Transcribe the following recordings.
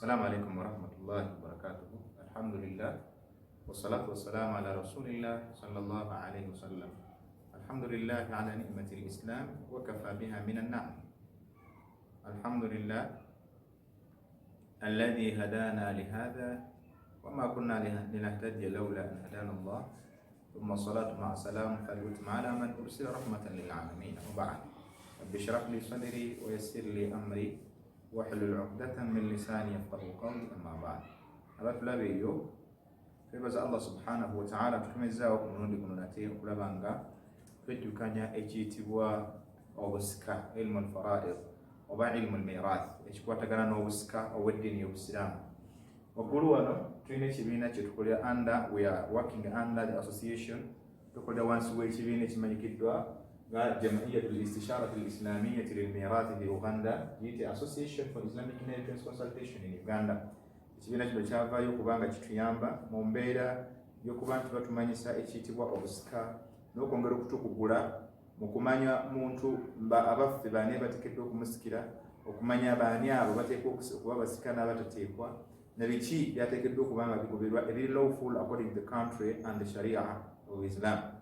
Assalamu alaikum warahmatullahi wabarakatuh. Alhamdulillah wassalatu wassalamu ala rasulillah sallallahu alayhi wasallam. Alhamdulillah ala ni'mati al-islam wa kafa biha minan na'am. Alhamdulillah alladhi hadana lihadha wa ma kunna linahtadiya lawla an hadana Allah. Thumma salatu ma'a salam falyutim ala man ursila rahmatan lil alamin. Wa ba'd. Rabbi shrah li sadri wa yassir li amri wahlul 'uqdatan min lisani yafqahu qawli, amma ba'd. Abatulabe yo twebaza Allah subhanahu wa ta'ala tutumizaawo ku mulundi guno nate okulaba nga twejjukanya ekiyitibwa obusika, ilmu al-fara'id oba ilmu al-mirath, ekikwatagana n'obusika obw'eddiini y'Obusiraamu. Waggulu wano tulina ekibiina kye tukolera under, we are working under the association, tukolera wansi w'ekibiina ekimanyikiddwa nga Jam'iyatul Istishaaratil Islaamiyyati lil Mirathi fi Uganda, yite Association for Islamic Inheritance Consultation in Uganda. Ekibiina kino kyavaayo kubanga kituyamba mu mbeera y'okuba nti batumanyisa ekiyitibwa obusika n'okwongera okutukugula mu kumanya muntu abaffe baani bateekeddwa okumusikira, okumanya baani abo bateekwa okuba basika n'abatateekwa, na biki byateekeddwa okuba nga bigoberwa ebiri lawful according to the country and the Sharia of Islam,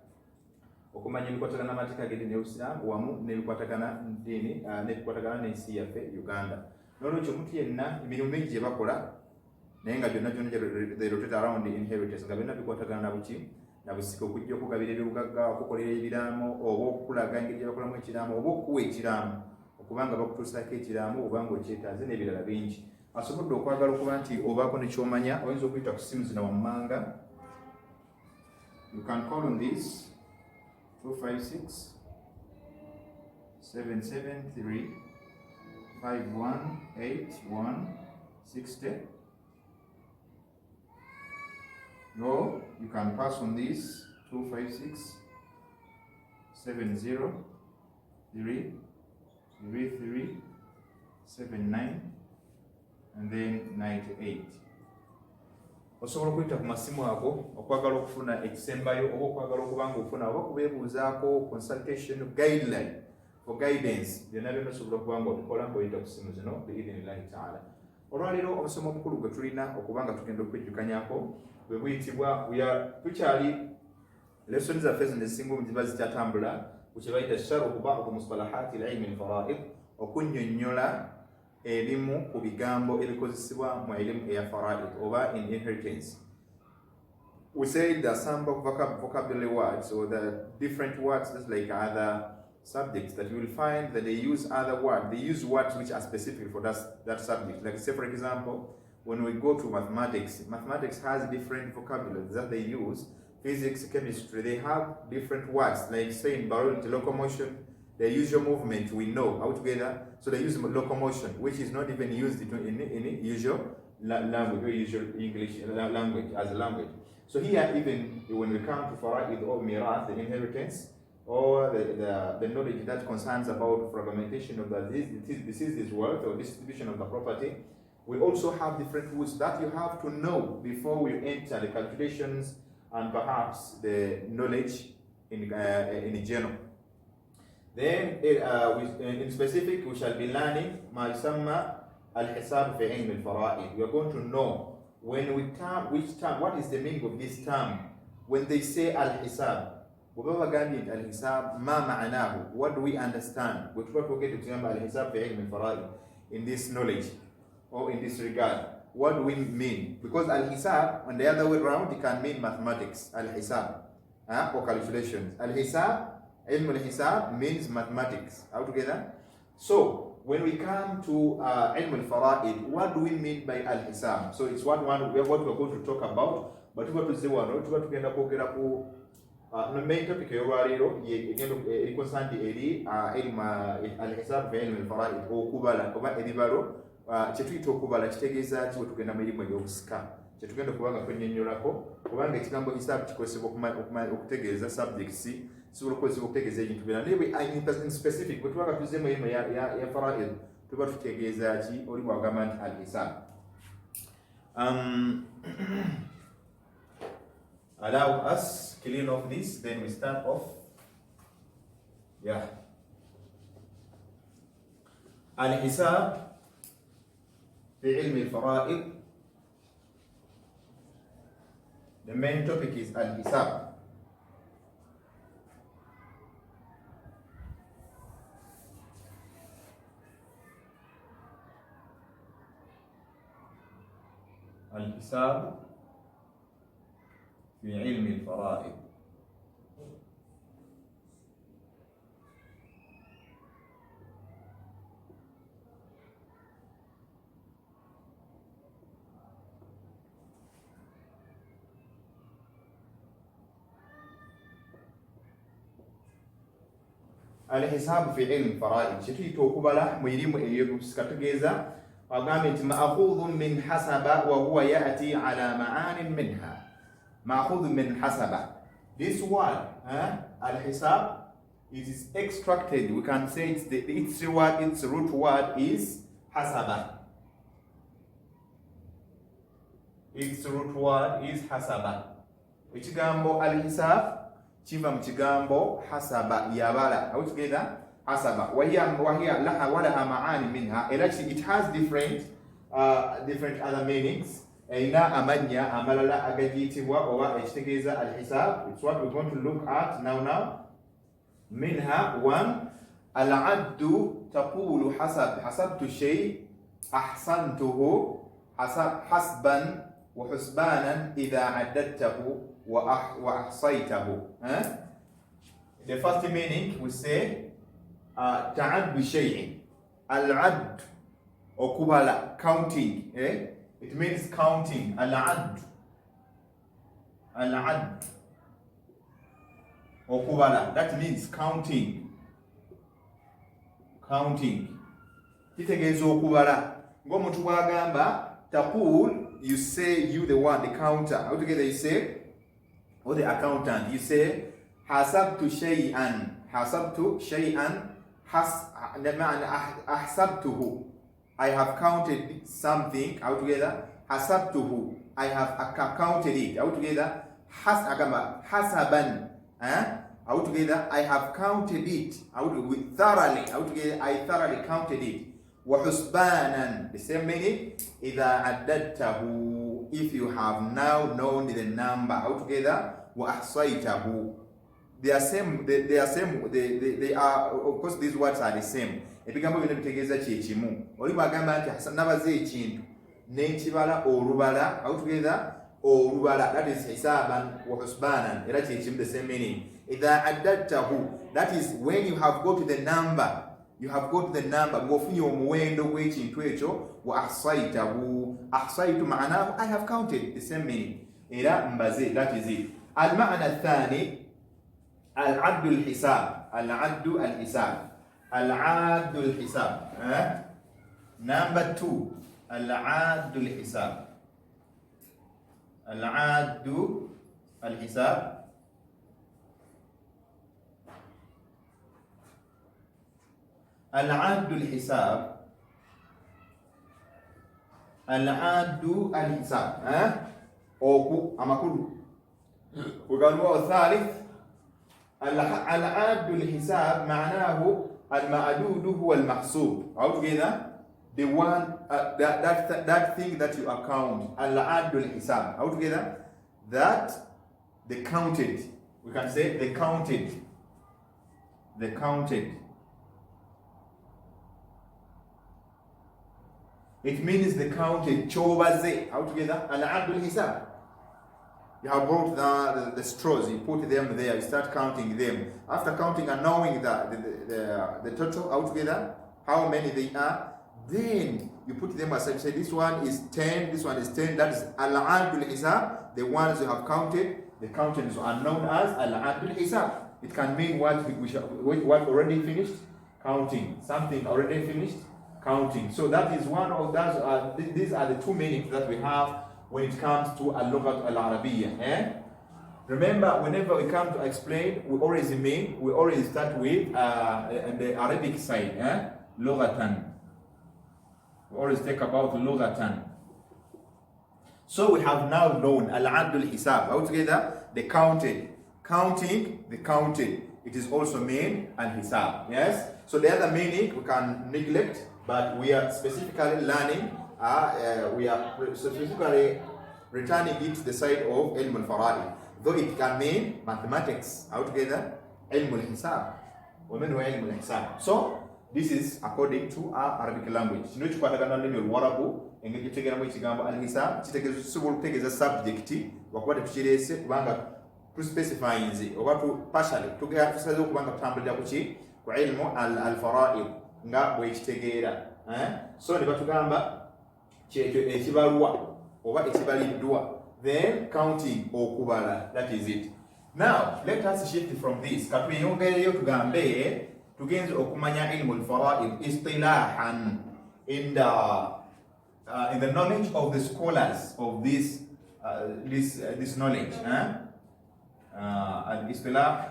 okumanya ebikwatagana n'amateeka g'eddiini y'Obusiraamu wamu n'ebikwatagana n'ensi yaffe Uganda. N'olwekyo omuntu yenna emirimu mingi gye bakola naye nga byonna they rotate around the inheritance, nga byonna bikwatagana na buki na busika, okujja okugabira ebibugagga, okukolera ebiraamo, oba okulaga engeri gye bakolamu ekiraamo, oba okuwa ekiraamo okubanga bakutuusaako ekiraamo oba nga okyetaaze n'ebirala bingi. Asobodde okwagala okuba nti obaako nekyomanya, oyinza okuyita ku ssimu zino wammanga. You can call on this 256 773 518160, or you can pass on this 256 703 79 and then 98. Osobola okuyita ku masimu ago okwagala okufuna ekisembayo oba okwagala okuba nga ofuna oba kubeebuuzaako consultation guideline for guidance, byonna byonna osobola okuba nga obikola ng'oyita ku ssimu zino biidhinillahi ta'ala. Olwaleero omusomo omukulu gwe tulina okuba nga tugenda okwejjukanyako bwe buyitibwa tukyali lessons zaffe zino ezisinga omu ziba zikyatambula ku kye bayita sharhu ba'd mustalahati al-ilmi al-fara'id, okunnyonnyola ebimu ku bigambo ebikozesebwa mu elimu eya fara'id oba in inheritance. We said that some vocabulary words or the different words, just like other subjects, that you will find that they use other words. They use words which are specific for that subject. Like say for example, when we go to mathematics, mathematics has different vocabularies that they use. Physics, chemistry, they have different words. Like say in biology, locomotion, they use your movement, we know altogether. So they use locomotion, which is not even used in usual language, or usual English language as a language. So here, even when we come to fara'id or mirath, the inheritance, or the knowledge that concerns about fragmentation of this wealth or distribution of the property, we also have different rules that you have to know before we enter the calculations and perhaps the knowledge in general. Then in specific we shall be learning ما يسمى الحساب في علم الفرائض. We are going to know when we term which term, what is the meaning of this term when they say al-hisab. وبابا قال الحساب ما معناه, what do we understand? We try to get to remember al-hisab في علم الفرائض in this knowledge or in this regard. What do we mean? Because al-hisab on the other way around it can mean mathematics, al-hisab or calculations. Al-hisab, ilm al-hisab means mathematics altogether. So when we come to ilm al-fara'id, what do we mean by al-hisab? So it's what we're going to talk about. But what is the one? What we're going to talk the main topic y'olwaleero ekonsanti eri ilmu al-hisab fi ilm al-fara'id, okubala oba ebibalo. Kyetuyita okubala kitegeeza ki bwe tugenda mu erimu ebyobusika, kyetugenda okuba nga kwennyonnyolako, kubanga ekigambo hisab kikozesebwa okutegeeza subjects, kisobola okukozesebwa okutegeeza ebintu birala. Naye in specific bwe tuba nga tuzze mu erimu ya fara'id tuba tutegeeza ki? Oli bw'agamba nti al-hisab. Allow us clean off this, then we start off. Yeah. Al-hisab في علم الفرائض. The main topic is الحساب. الحساب في علم الفرائض. الحساب في علم الفرائض شتي توكبلا ميريم يسكتجيزا وقامت مأخوذ من حسب وهو يأتي على معان منها. مأخوذ من حسب. This word, الحساب, it is extracted. We can say its root word is حسب. Its root word is حسب. Ekigambo الحساب kiva mu kigambo hasaba yabala. How together? Hasaba. Wahiya laha walaha ma'ani minha. It has different other meanings. Ina amanya amalala agajitibwa oba ekitegeeza al-hisab. It's what we're going to look at now. Minha one, al-addu taqulu hasabtu shay ahsantuhu hasban wa husbanan idha addadtahu وأحصيته. The first meaning we say تعد بشيء. العد أو counting. It means counting. العد أو that means counting. Kitegeeza okubala. Ng'omuntu bw'agamba taqul, you say you the one, the counter. How together you say, or the accountant, you say hasabtu shay'an ahsabtuhu, I have counted something. Out together hasabtuhu, I have counted it. Out together hasaban, out together I have counted it. Out with thoroughly. Out together I thoroughly counted it. Wa husbanan, the same meaning, idha addadtahu, if you have now known the number. Out together wa ahsaytahu. They are same. They are, of course, these words are the same. Ebigambo bino bitegeeza kyekimu. Oli bwagamba nti nabaze ekintu n'ekibala olubala. Out together olubala, that is hisaban wa husbanan, era kyekimu, the same meaning. Idha addadtahu, that is when you have got the number. You have got the number. Ng'ofunye omuwendo gw'ekintu ekyo. Wa ahsaytahu. Ahsaytu ma'anahu, I have counted, the same meaning. Era mbaze, that is it. Al-ma'na ath-thani al-'addu al-hisab. Al-'addu al-hisab. Al-'addu al-hisab. Number 2, al-'addu al-hisab. Al-'addu al-hisab. العد الحساب. العد الحساب أوكو أماكلو. وقالوا الثالث العد الحساب معناه المعدود هو المحسوب. How together? The one that thing that you account. العد الحساب. How together? That they counted. We can say they counted. They counted. It means the counted. Chobaze. How together? Al-'addu al-hisab. You have brought the straws, you put them there, you start counting them. After counting and knowing the total altogether, how many they are, then you put them aside. You say this one is 10, this one is 10. That is al-'addu al-hisab. The ones you have counted, the counted are known as al-'addu al-hisab. It can mean what already finished, counting. Something already finished, counting. So that is one of those. These are the two meanings that we have when it comes to al-lughat al-arabiyya. Remember, whenever we come to explain, we always start with the Arabic side. Lughatan. We always talk about lughatan. So we have now known al-'addu al-hisab. Altogether, the counted. Counting, the counted. It is also mean al-hisab. Yes? So the other meaning we can neglect, but we are specifically learning we are specifically returning it to the side of ilm al-fara'id, though it can mean mathematics altogether, ilm al-hisab, ومن هو علم الحساب. So this is according to our Arabic language. Kino kikwatagana n'olulimi Oluwarabu, engeri gyetutegeeramu ekigambo al-hisab kisobola okutegeeza subject wakuba tetukireese kubanga tuspecifyinze oba partially tusazeewo kubanga tutambulira ku ki ku ilmu al-fara'id nga bwekitegeera. So ne batugamba kyekyo ekibalwa oba ekibaliddwa, then counting okubala, that is it. Now let us shift from this. Katweyongereyo tugambe tugenze okumanya ilmu al-fara'id istilahan in the knowledge of the scholars of this knowledge. Al-istilah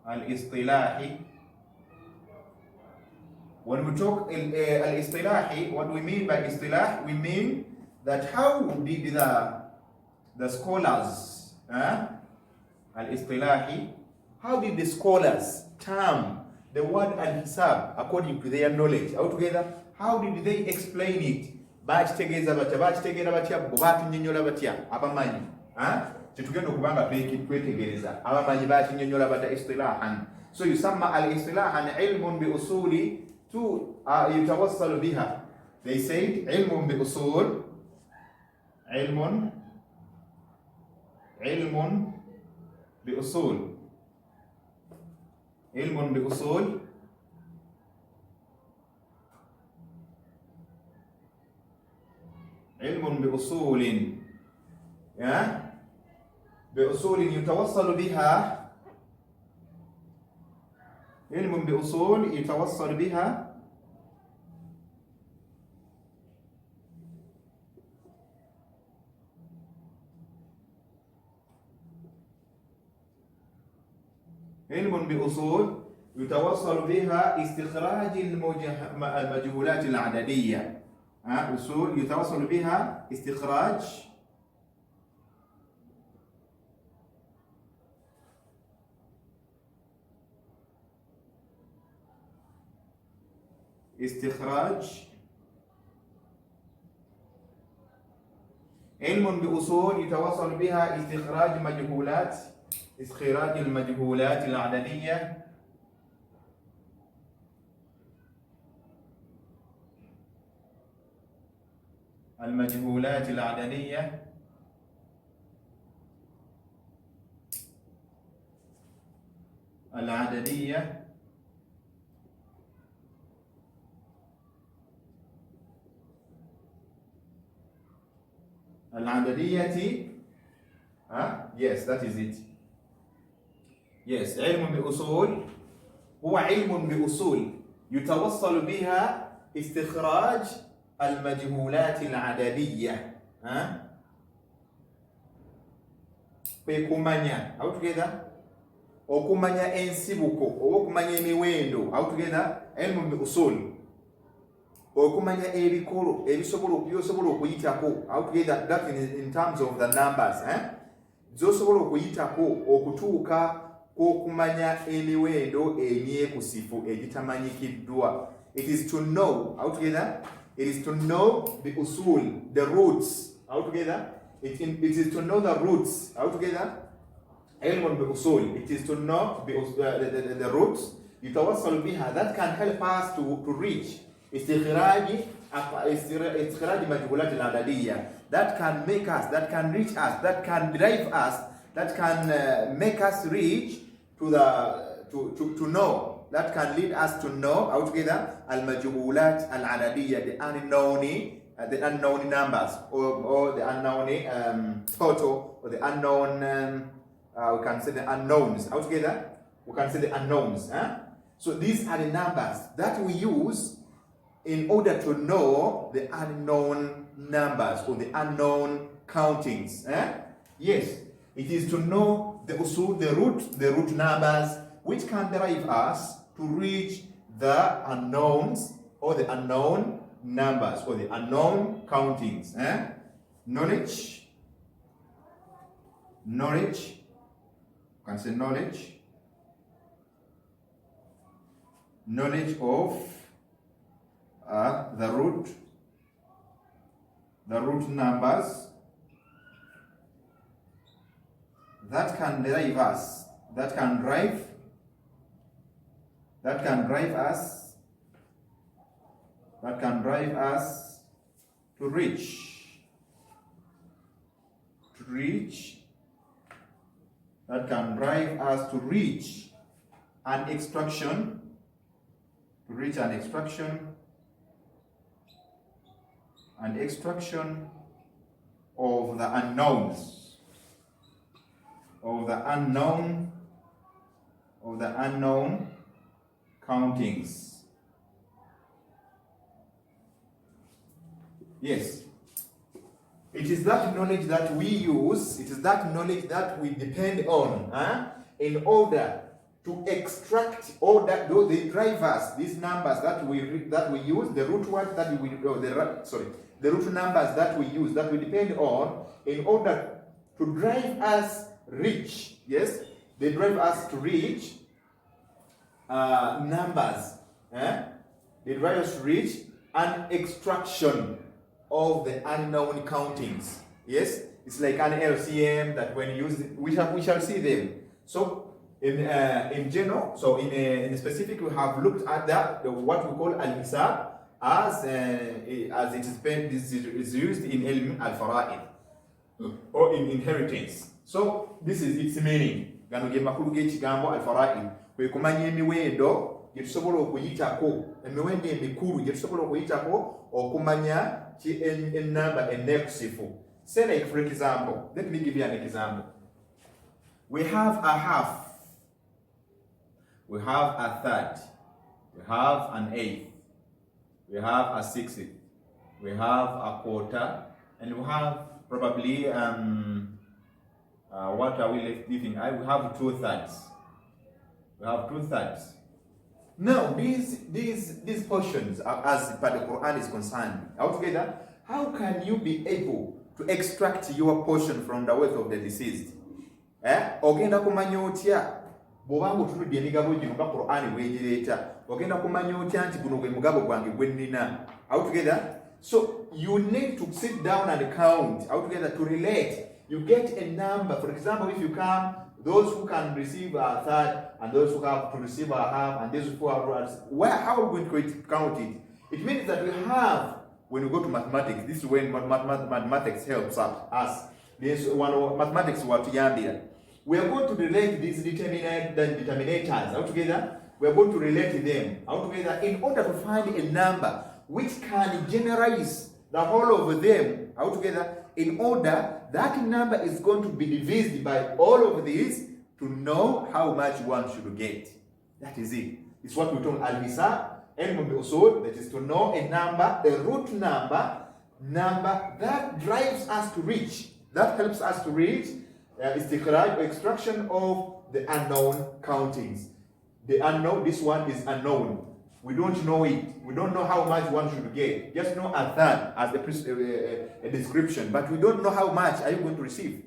al-istilahi. When we talk al-istilahi, what we mean by istilah, we mean that how did the scholars, al-istilahi, how did the scholars term the word al-hisab according to their knowledge? Altogether, how did they explain it? Bakitegeeza batya, bakitegeera batya, batinyonnyola batya abamanyi? Kyetugenda okubanga twetegereza abamanyi bakinyonnyola batya istilahan. So yusamma al-istilahan ilmun bi usuli yutawassalu biha. They said ilmun bi usul, ilmun bi usul, ilmun bi usul, علم بأصول بأصول يتوصل بها، علم بأصول يتوصل بها علم بأصول يتوصل بها استخراج المجهولات العددية. أصول يتوصل بها استخراج علم بأصول يتوصل بها استخراج المجهولات العددية المجهولات العددية yes, that is it. Yes, علم بأصول هو علم بأصول يتوصل بها استخراج المجهولات العددية. Kwekumanya altogether, okumanya ensibuko oba okumanya emiwendo altogether, ilmu bi usul, okumanya ebikolo ebyosobola okuyitako altogether, that in terms of the numbers, zosobola okuyitako okutuuka kwokumanya emiwendo emyekusifu egitamanyikiddwa. It is to know altogether, it is to know the usul, the roots altogether. It is to know the roots altogether. Ilmun bi usul, it is to know the roots. Yutawassal biha, that can help us to reach istikhraj majhulat al-adadiyya. That can make us, that can reach us, that can drive us, that can make us reach to know. That can lead us to know altogether al-majhulat al-adadiyya, the unknown numbers, or the unknown total, or the unknown we can say the unknowns altogether. We can say the unknowns. So these are the numbers that we use in order to know the unknown numbers or the unknown countings. Yes, it is to know the usul, the root numbers, which can drive us to reach the unknowns or the unknown numbers or the unknown countings. Knowledge, you can say knowledge, knowledge of the root numbers that can drive us to reach an extraction of the unknowns, of the unknown countings. Yes. It is that knowledge that we use, it is that knowledge that we depend on in order to extract all that, those the drivers, these numbers that we use, the root words that we the root numbers that we use, that we depend on in order to drive us reach. Yes, they drive us to reach numbers. They drive us to reach an extraction of the unknown countings. Yes, it's like an LCM that when used, we shall see them. So in general, so in specific, we have looked at what we call al-hisab as it is used in ilm al-fara'id or in inheritance. So this is its meaning. Gano ge makulu g'ekigambo al-fara'id kwe kumanya emiwendo gye tusobola okuyitako, emiwendo emikulu gye tusobola okuyitako okumanya enamba ennekusifu. Say like for example, let me give you an example. We have a half, we have a third, we have an eighth, we have a sixth, we have a quarter, and we have probably what are we leaving? We have 2/3. We have 2/3. Now these portions, as per the Quran is concerned, altogether, how can you be able to extract your portion from the wealth of the deceased? Ogenda kumanya otya bw'obanga otuludde emigabo gino nga Quran bw'egireeta, ogenda kumanya otya nti guno gwe mugabo gwange gwe nnina? Altogether, so you need to sit down and count altogether to relate. You get a number. For example, if you come, those who can receive a third and those who have to receive a half and those who have, how are we going to count it? It means that we have, when we go to mathematics, this is when mathematics helps us. This one mathematics watuyambira. We are going to relate these determinators altogether. We are going to relate them altogether in order to find a number which can generalize the whole of them altogether, in order that number is going to be divided by all of these to know how much one should get. That is it. It's what we call al-hisab, and also that is to know a number, a root number that drives us to reach, that helps us to reach istikhraj, extraction of the unknown countings. The unknown, this one is unknown. We don't know it. We don't know how much one should get. Just know a third as a description, but we don't know how much are you going to receive.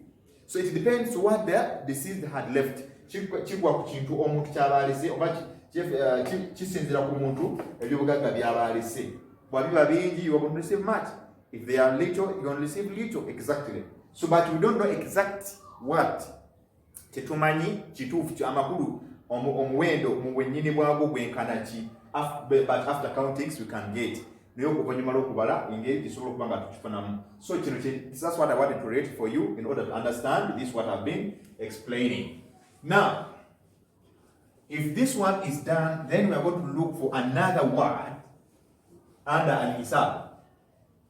So it depends what the deceased had left. Kigwa ku kintu omuntu ky'abalese oba kisinzira ku muntu ebyobugagga by'abalese. Bwabiba bingi, you are going to receive much. If they are little, you are going to receive little. Exactly. So, but we don't know exact what. Tetumanyi kituufu amakulu omuwendo mu bwennyini bwagwo gwenkana ki. But after countings we can get. Naye okuvannyuma lw'okubala engeri gisobola okuba nga tukifunamu. So that's what I wanted to rate for you in order to understand this what I've been explaining. Now, if this one is done, then we are going to look for another word under al-hisab.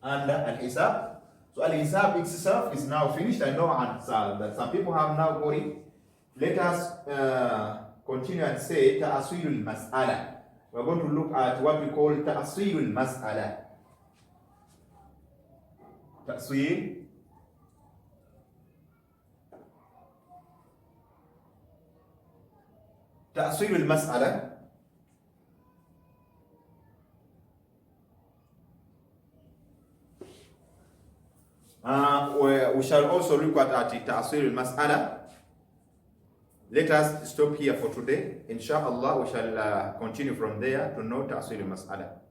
Under al-hisab. So al-hisab itself is now finished. I know that some people have now got it. Let us continue and say ta'aswilul mas'ala. We're going to look at what we call ta'aswilul mas'ala. Ta'aswilul mas'ala. We shall also look at ta'aswilul mas'ala. let us stop here for today. Inshallah, we shall continue from there to know ta'sil mas'ala.